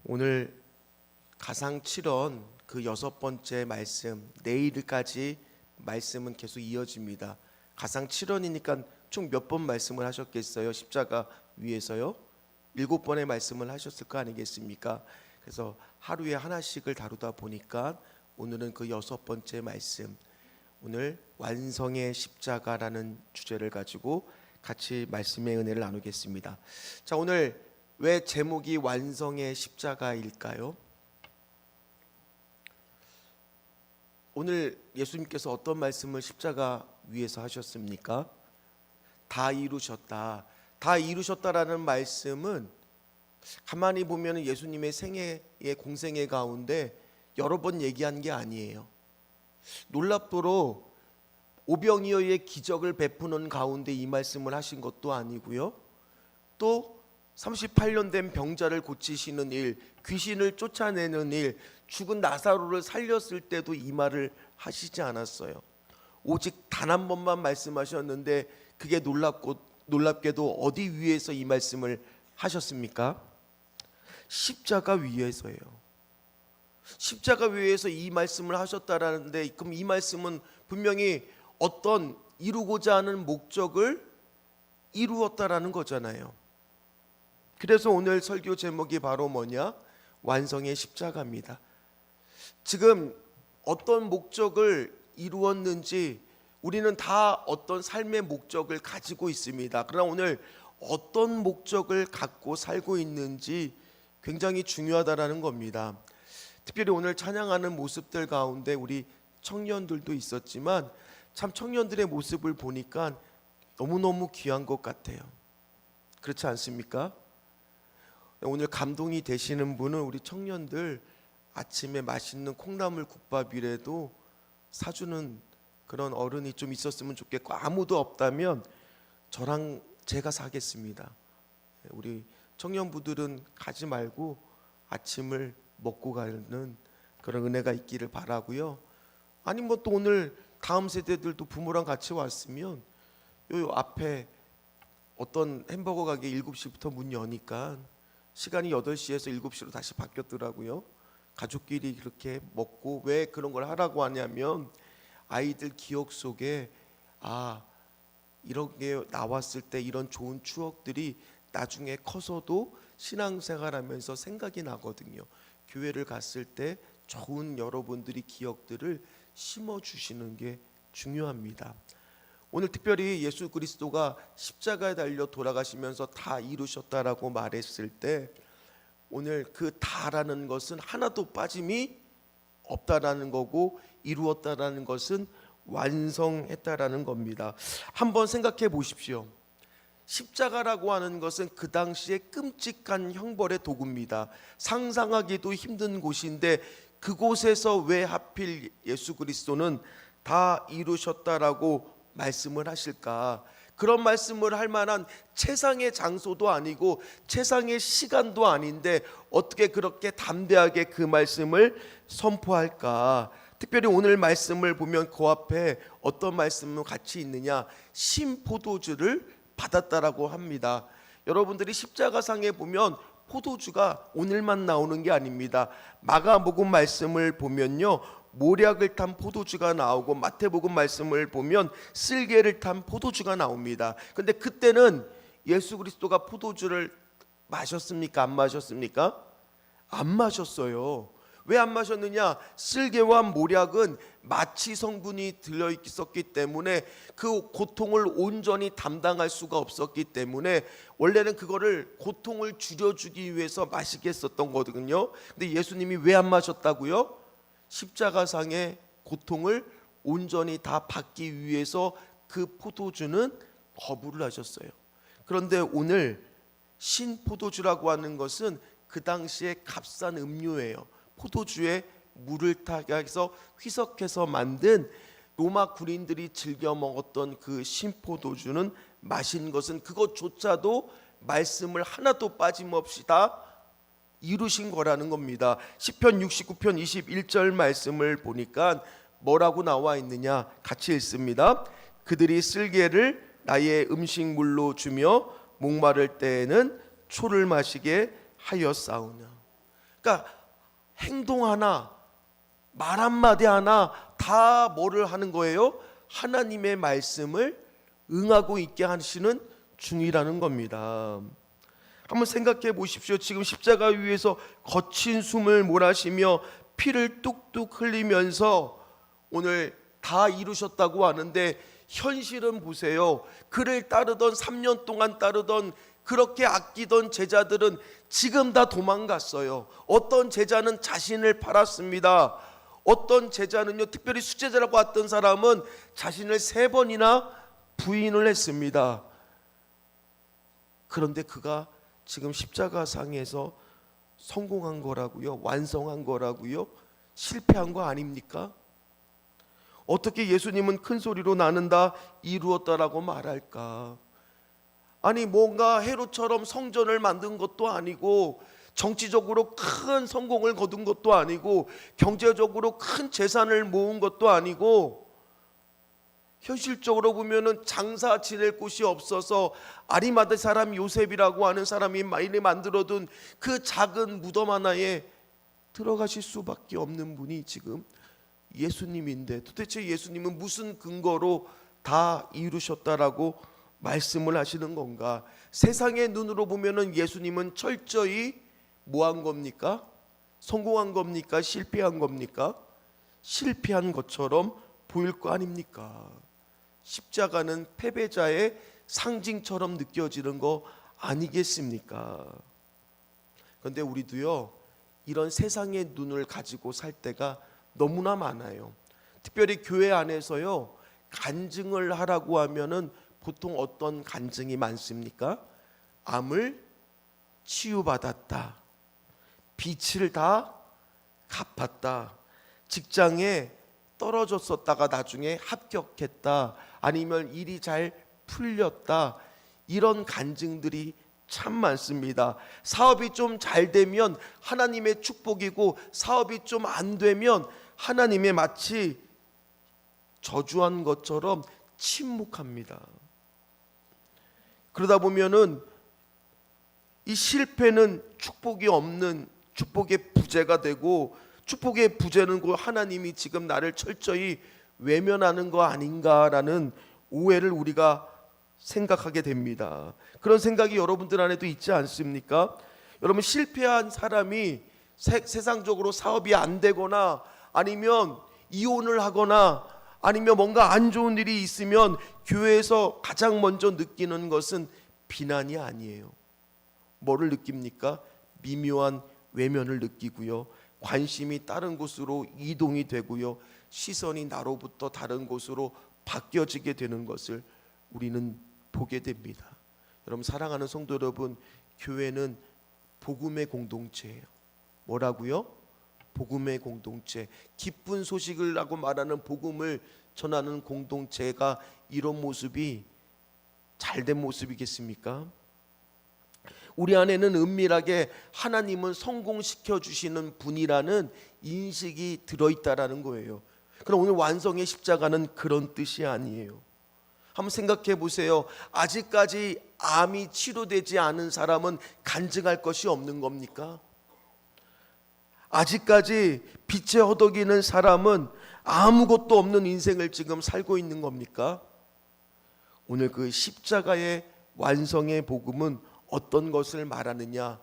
오늘 가상 7원 그 6번째 말씀, 내일까지 말씀은 계속 이어집니다. 가상 7원이니까 총 몇 번 말씀을 하셨겠어요? 십자가 위에서요? 7번의 말씀을 하셨을 거 아니겠습니까? 그래서 하루에 하나씩을 다루다 보니까 오늘은 그 6번째 말씀, 오늘 완성의 십자가라는 주제를 가지고 같이 말씀의 은혜를 나누겠습니다. 자, 오늘 왜 제목이 완성의 십자가일까요? 오늘 예수님께서 어떤 말씀을 십자가 위에서 하셨습니까? 다 이루셨다. 다 이루셨다라는 말씀은 가만히 보면 예수님의 생애의 공생애 가운데 여러 번 얘기한 게 아니에요. 놀랍도록 오병이어의 기적을 베푸는 가운데 이 말씀을 하신 것도 아니고요. 또 38년 된 병자를 고치시는 일, 귀신을 쫓아내는 일, 죽은 나사로를 살렸을 때도 이 말을 하시지 않았어요. 오직 단 한 번만 말씀하셨는데 그게 놀랍게도 어디 위에서 이 말씀을 하셨습니까? 십자가 위에서예요. 십자가 위에서 이 말씀을 하셨다라는데, 그럼 이 말씀은 분명히 어떤 이루고자 하는 목적을 이루었다라는 거잖아요. 그래서 오늘 설교 제목이 바로 뭐냐? 완성의 십자가입니다. 지금 어떤 목적을 이루었는지 우리는 다 어떤 삶의 목적을 가지고 있습니다. 그러나 오늘 어떤 목적을 갖고 살고 있는지 굉장히 중요하다라는 겁니다. 특별히 오늘 찬양하는 모습들 가운데 우리 청년들도 있었지만 참 청년들의 모습을 보니까 너무너무 귀한 것 같아요. 그렇지 않습니까? 오늘 감동이 되시는 분은 우리 청년들 아침에 맛있는 콩나물 국밥이라도 사주는 그런 어른이 좀 있었으면 좋겠고, 아무도 없다면 저랑 제가 사겠습니다. 우리 청년부들은 가지 말고 아침을 먹고 가는 그런 은혜가 있기를 바라고요. 아니면 또 오늘 다음 세대들도 부모랑 같이 왔으면 요 앞에 어떤 햄버거 가게 7시부터 문 여니까 시간이 8시에서 7시로 다시 바뀌었더라고요. 가족끼리 그렇게 먹고, 왜 그런 걸 하라고 하냐면 아이들 기억 속에 이런 게 나왔을 때 이런 좋은 추억들이 나중에 커서도 신앙생활하면서 생각이 나거든요. 교회를 갔을 때 좋은 여러분들이 기억들을 심어주시는 게 중요합니다. 오늘 특별히 예수 그리스도가 십자가에 달려 돌아가시면서 다 이루셨다라고 말했을 때, 오늘 그 다라는 것은 하나도 빠짐이 없다라는 거고, 이루었다라는 것은 완성했다라는 겁니다. 한번 생각해 보십시오. 십자가라고 하는 것은 그 당시에 끔찍한 형벌의 도구입니다. 상상하기도 힘든 곳인데 그곳에서 왜 하필 예수 그리스도는 다 이루셨다라고 말씀을 하실까? 그런 말씀을 할 만한 최상의 장소도 아니고 최상의 시간도 아닌데 어떻게 그렇게 담대하게 그 말씀을 선포할까? 특별히 오늘 말씀을 보면 그 앞에 어떤 말씀은 같이 있느냐? 신포도주를 받았다라고 합니다. 여러분들이 십자가상에 보면 포도주가 오늘만 나오는 게 아닙니다. 마가복음 말씀을 보면요, 모략을 탄 포도주가 나오고, 마태복음 말씀을 보면 쓸개를 탄 포도주가 나옵니다. 근데 그때는 예수 그리스도가 포도주를 마셨습니까? 안 마셨습니까? 안 마셨어요. 왜 안 마셨느냐? 쓸개와 모략은 마취 성분이 들어있었기 때문에 그 고통을 온전히 담당할 수가 없었기 때문에 원래는 그거를 고통을 줄여주기 위해서 마시게 했었던 거거든요. 근데 예수님이 왜 안 마셨다고요? 십자가상의 고통을 온전히 다 받기 위해서 그 포도주는 거부를 하셨어요. 그런데 오늘 신포도주라고 하는 것은 그 당시에 값싼 음료예요. 포도주에 물을 타서 희석해서 만든, 로마 군인들이 즐겨 먹었던 그 신포도주는 마신 것은 그것조차도 말씀을 하나도 빠짐없이 다 이루신 거라는 겁니다. 시편 69편 21절 말씀을 보니까 뭐라고 나와 있느냐? 같이 읽습니다. 그들이 쓸개를 나의 음식물로 주며 목마를 때에는 초를 마시게 하였사오나. 그러니까 행동 하나, 말 한마디 하나 다 뭐를 하는 거예요? 하나님의 말씀을 응하고 있게 하시는 중이라는 겁니다. 한번 생각해 보십시오. 지금 십자가 위에서 거친 숨을 몰아쉬며 피를 뚝뚝 흘리면서 오늘 다 이루셨다고 하는데, 현실은 보세요. 그를 따르던 3년 동안 따르던 그렇게 아끼던 제자들은 지금 다 도망갔어요. 어떤 제자는 자신을 팔았습니다. 어떤 제자는요, 특별히 수제자라고 했던 사람은 자신을 3번이나 부인을 했습니다. 그런데 그가 지금 십자가상에서 성공한 거라고요? 완성한 거라고요? 실패한 거 아닙니까? 어떻게 예수님은 큰 소리로 나는 다 이루었다라고 말할까? 아니, 뭔가 헤롯처럼 성전을 만든 것도 아니고, 정치적으로 큰 성공을 거둔 것도 아니고, 경제적으로 큰 재산을 모은 것도 아니고, 현실적으로 보면은 장사 지낼 곳이 없어서 아리마대 사람 요셉이라고 하는 사람이 많이 만들어둔 그 작은 무덤 하나에 들어가실 수밖에 없는 분이 지금 예수님인데, 도대체 예수님은 무슨 근거로 다 이루셨다라고 말씀을 하시는 건가? 세상의 눈으로 보면은 예수님은 철저히 뭐한 겁니까? 성공한 겁니까? 실패한 겁니까? 실패한 것처럼 보일 거 아닙니까? 십자가는 패배자의 상징처럼 느껴지는 거 아니겠습니까? 그런데 우리도요, 이런 세상의 눈을 가지고 살 때가 너무나 많아요. 특별히 교회 안에서요, 간증을 하라고 하면은 보통 어떤 간증이 많습니까? 암을 치유받았다, 빚을 다 갚았다, 직장에 떨어졌었다가 나중에 합격했다, 아니면 일이 잘 풀렸다, 이런 간증들이 참 많습니다. 사업이 좀 잘 되면 하나님의 축복이고, 사업이 좀 안 되면 하나님의 마치 저주한 것처럼 침묵합니다. 그러다 보면은 이 실패는 축복이 없는 축복의 부재가 되고, 축복의 부재는 곧 하나님이 지금 나를 철저히 외면하는 거 아닌가라는 오해를 우리가 생각하게 됩니다. 그런 생각이 여러분들 안에도 있지 않습니까? 여러분, 실패한 사람이 세상적으로 사업이 안 되거나 아니면 이혼을 하거나 아니면 뭔가 안 좋은 일이 있으면 교회에서 가장 먼저 느끼는 것은 비난이 아니에요. 뭐를 느낍니까? 미묘한 외면을 느끼고요, 관심이 다른 곳으로 이동이 되고요, 시선이 나로부터 다른 곳으로 바뀌어지게 되는 것을 우리는 보게 됩니다. 여러분, 사랑하는 성도 여러분, 교회는 복음의 공동체예요. 뭐라고요? 복음의 공동체. 기쁜 소식을 하고 말하는 복음을 전하는 공동체가 이런 모습이 잘된 모습이겠습니까? 우리 안에는 은밀하게 하나님은 성공시켜 주시는 분이라는 인식이 들어있다라는 거예요. 그럼 오늘 완성의 십자가는 그런 뜻이 아니에요. 한번 생각해 보세요. 아직까지 암이 치료되지 않은 사람은 간증할 것이 없는 겁니까? 아직까지 빛에 허덕이는 사람은 아무것도 없는 인생을 지금 살고 있는 겁니까? 오늘 그 십자가의 완성의 복음은 어떤 것을 말하느냐?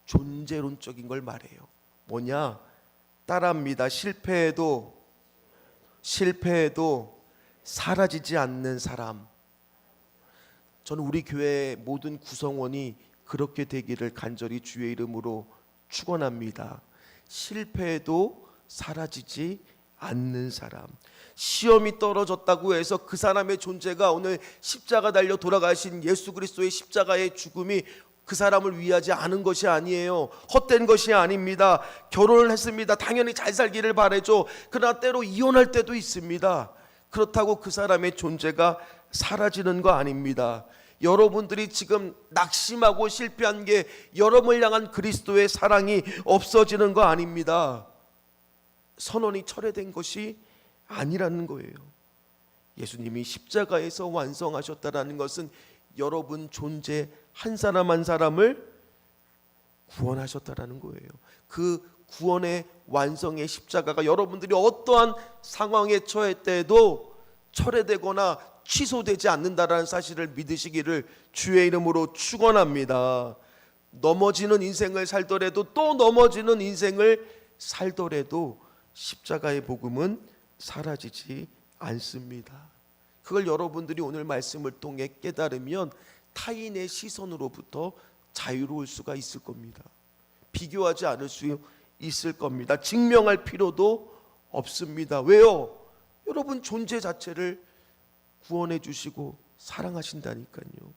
존재론적인 걸 말해요. 뭐냐? 따라합니다. 실패해도 사라지지 않는 사람. 저는 우리 교회 모든 구성원이 그렇게 되기를 간절히 주의 이름으로 축원합니다. 실패해도 사라지지 않는 사람. 시험이 떨어졌다고 해서 그 사람의 존재가 오늘 십자가 달려 돌아가신 예수 그리스도의 십자가의 죽음이 그 사람을 위하지 않은 것이 아니에요. 헛된 것이 아닙니다. 결혼을 했습니다. 당연히 잘 살기를 바라죠. 그러나 때로 이혼할 때도 있습니다. 그렇다고 그 사람의 존재가 사라지는 거 아닙니다. 여러분들이 지금 낙심하고 실패한 게 여러분을 향한 그리스도의 사랑이 없어지는 거 아닙니다. 선언이 철회된 것이 아니라는 거예요. 예수님이 십자가에서 완성하셨다라는 것은 여러분 존재 한 사람 한 사람을 구원하셨다라는 거예요. 그 구원의 완성의 십자가가 여러분들이 어떠한 상황에 처할 때에도 철회되거나 취소되지 않는다라는 사실을 믿으시기를 주의 이름으로 축원합니다. 넘어지는 인생을 살더라도 또 넘어지는 인생을 살더라도 십자가의 복음은 사라지지 않습니다. 그걸 여러분들이 오늘 말씀을 통해 깨달으면 타인의 시선으로부터 자유로울 수가 있을 겁니다. 비교하지 않을 수 있을 겁니다. 증명할 필요도 없습니다. 왜요? 여러분 존재 자체를 구원해 주시고 사랑하신다니까요.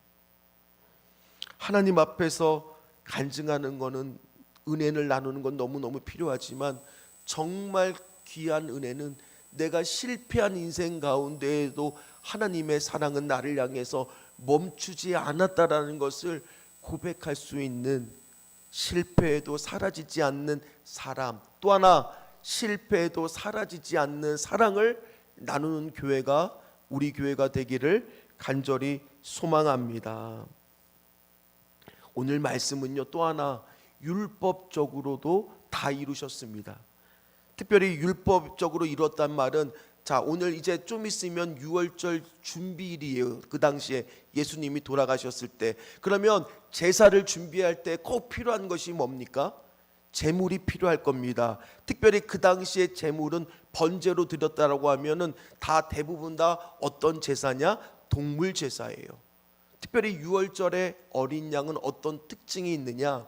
하나님 앞에서 간증하는 거는, 은혜를 나누는 건 너무너무 필요하지만 정말 귀한 은혜는 내가 실패한 인생 가운데에도 하나님의 사랑은 나를 향해서 멈추지 않았다라는 것을 고백할 수 있는, 실패해도 사라지지 않는 사람, 또 하나 실패해도 사라지지 않는 사랑을 나누는 교회가 우리 교회가 되기를 간절히 소망합니다. 오늘 말씀은요, 또 하나 율법적으로도 다 이루셨습니다. 특별히 율법적으로 이뤘단 말은, 자, 오늘 이제 좀 있으면 유월절 준비일이에요. 그 당시에 예수님이 돌아가셨을 때. 그러면 제사를 준비할 때 꼭 필요한 것이 뭡니까? 제물이 필요할 겁니다. 특별히 그 당시에 제물은 번제로 드렸다라고 하면은 다 대부분 다 어떤 제사냐? 동물 제사예요. 특별히 유월절에 어린 양은 어떤 특징이 있느냐?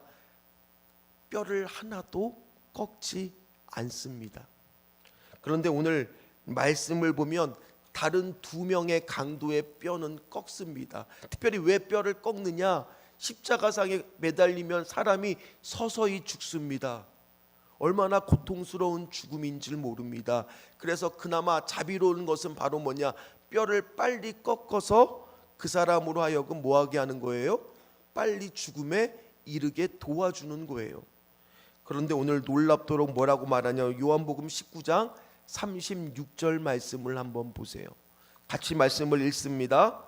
뼈를 하나도 꺾지 않습니다. 그런데 오늘 말씀을 보면 다른 두 명의 강도의 뼈는 꺾습니다. 특별히 왜 뼈를 꺾느냐? 십자가상에 매달리면 사람이 서서히 죽습니다. 얼마나 고통스러운 죽음인지를 모릅니다. 그래서 그나마 자비로운 것은 바로 뭐냐? 뼈를 빨리 꺾어서 그 사람으로 하여금 뭐하게 하는 거예요? 빨리 죽음에 이르게 도와주는 거예요. 그런데 오늘 놀랍도록 뭐라고 말하냐? 요한복음 19장 36절 말씀을 한번 보세요. 같이 말씀을 읽습니다.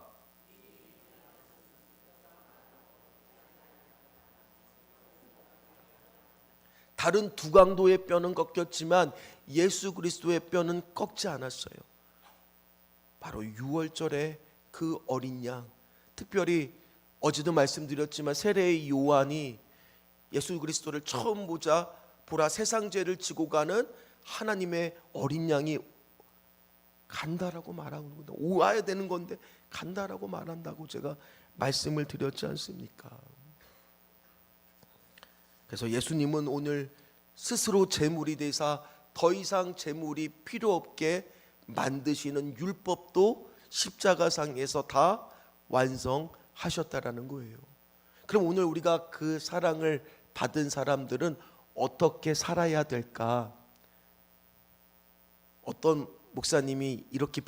다른 두 강도의 뼈는 꺾였지만 예수 그리스도의 뼈는 꺾지 않았어요. 바로 유월절에 그 어린 양, 특별히 어제도 말씀드렸지만 세례의 요한이 예수 그리스도를 처음 보라 세상 죄를 지고 가는 하나님의 어린 양이 간다라고 말하는 겁니다. 와야 되는 건데 간다라고 말한다고 제가 말씀을 드렸지 않습니까? 그래서 예수님은 오늘 스스로 제물이 되사 더 이상 제물이 필요 없게 만드시는 율법도 십자가상에서 다 완성하셨다라는 거예요. 그럼 오늘 우리가 그 사랑을 받은 사람들은 어떻게 살아야 될까? 어떤 목사님이 이렇게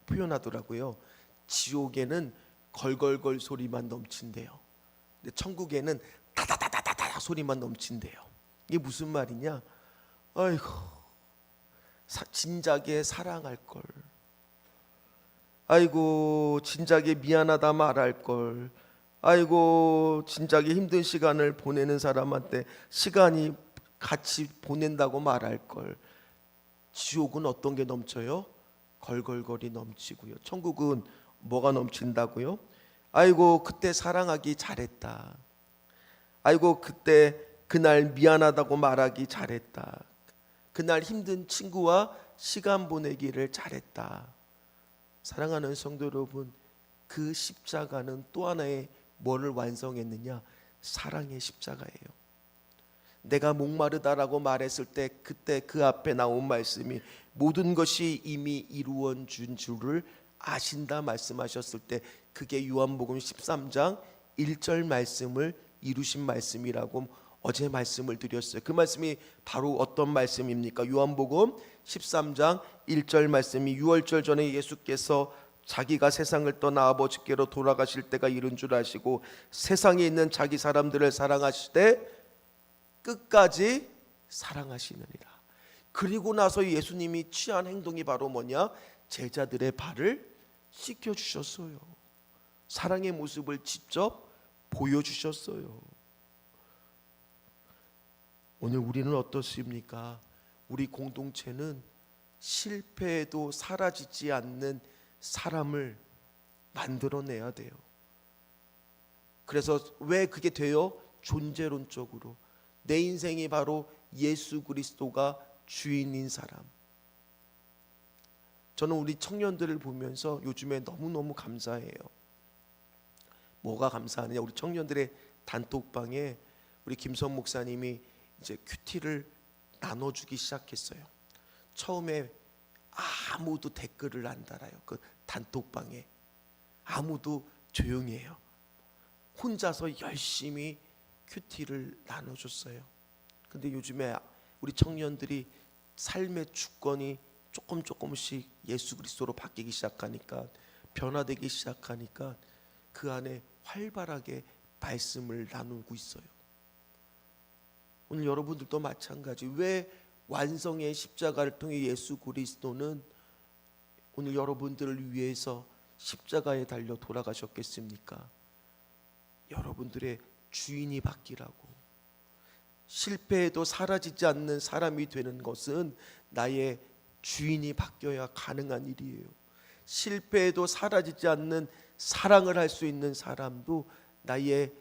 표현하더라고요. 지옥에는 걸걸걸 소리만 넘친대요. 근데 천국에는 다다다다다다 소리만 넘친대요. 이게 무슨 말이냐? 아이고, 진작에 사랑할 걸. 아이고, 진작에 미안하다 말할 걸. 아이고, 진작에 힘든 시간을 보내는 사람한테 시간이 같이 보낸다고 말할 걸. 지옥은 어떤 게 넘쳐요? 걸걸걸이 넘치고요. 천국은 뭐가 넘친다고요? 아이고, 그때 사랑하기 잘했다. 아이고, 그때 그날 미안하다고 말하기 잘했다. 그날 힘든 친구와 시간 보내기를 잘했다. 사랑하는 성도 여러분, 그 십자가는 또 하나의 뭐를 완성했느냐? 사랑의 십자가예요. 내가 목마르다라고 말했을 때 그때 그 앞에 나온 말씀이 모든 것이 이미 이루어진 줄을 아신다 말씀하셨을 때 그게 요한복음 13장 1절 말씀을 이루신 말씀이라고 어제 말씀을 드렸어요. 그 말씀이 바로 어떤 말씀입니까? 요한복음 13장 1절 말씀이 유월절 전에 예수께서 자기가 세상을 떠나 아버지께로 돌아가실 때가 이른 줄 아시고 세상에 있는 자기 사람들을 사랑하시되 끝까지 사랑하시느니라. 그리고 나서 예수님이 취한 행동이 바로 뭐냐? 제자들의 발을 씻겨주셨어요. 사랑의 모습을 직접 보여주셨어요. 오늘 우리는 어떻습니까? 우리 공동체는 실패해도 사라지지 않는 사람을 만들어내야 돼요. 그래서 왜 그게 돼요? 존재론적으로 내 인생이 바로 예수 그리스도가 주인인 사람. 저는 우리 청년들을 보면서 요즘에 너무너무 감사해요. 뭐가 감사하느냐? 우리 청년들의 단톡방에 우리 김선 목사님이 이제 큐티를 나눠주기 시작했어요. 처음에 아무도 댓글을 안 달아요. 그 단톡방에 아무도 조용히 해요. 혼자서 열심히 큐티를 나눠줬어요. 근데 요즘에 우리 청년들이 삶의 주권이 조금씩 예수 그리스도로 바뀌기 시작하니까, 변화되기 시작하니까 그 안에 활발하게 말씀을 나누고 있어요. 오늘 여러분들도 마찬가지. 왜 완성의 십자가를 통해 예수 그리스도는 오늘 여러분들을 위해서 십자가에 달려 돌아가셨겠습니까? 여러분들의 주인이 바뀌라고. 실패해도 사라지지 않는 사람이 되는 것은 나의 주인이 바뀌어야 가능한 일이에요. 실패해도 사라지지 않는 사랑을 할 수 있는 사람도 나의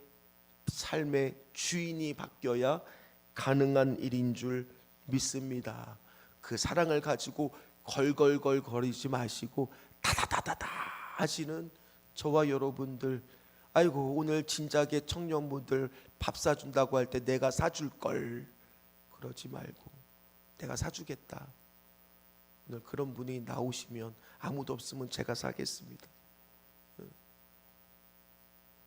삶의 주인이 바뀌어야 가능한 일인 줄 믿습니다. 그 사랑을 가지고 걸걸걸 거리지 마시고 다다다다다 하시는 저와 여러분들, 아이고 오늘 진작에 청년분들 밥 사준다고 할 때 내가 사줄 걸, 그러지 말고 내가 사주겠다. 오늘 그런 분이 나오시면 아무도 없으면 제가 사겠습니다.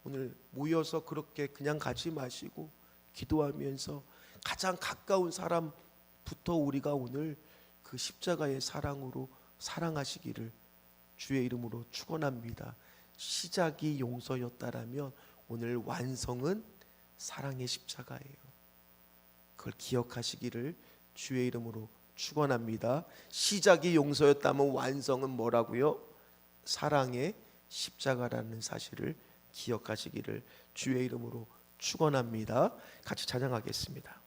오늘 모여서 그렇게 그냥 가지 마시고 기도하면서 가장 가까운 사람부터 우리가 오늘 그 십자가의 사랑으로 사랑하시기를 주의 이름으로 축원합니다. 시작이 용서였다라면 오늘 완성은 사랑의 십자가예요. 그걸 기억하시기를 주의 이름으로 축원합니다. 시작이 용서였다면 완성은 뭐라고요? 사랑의 십자가라는 사실을 기억하시기를 주의 이름으로 축원합니다. 같이 찬양하겠습니다.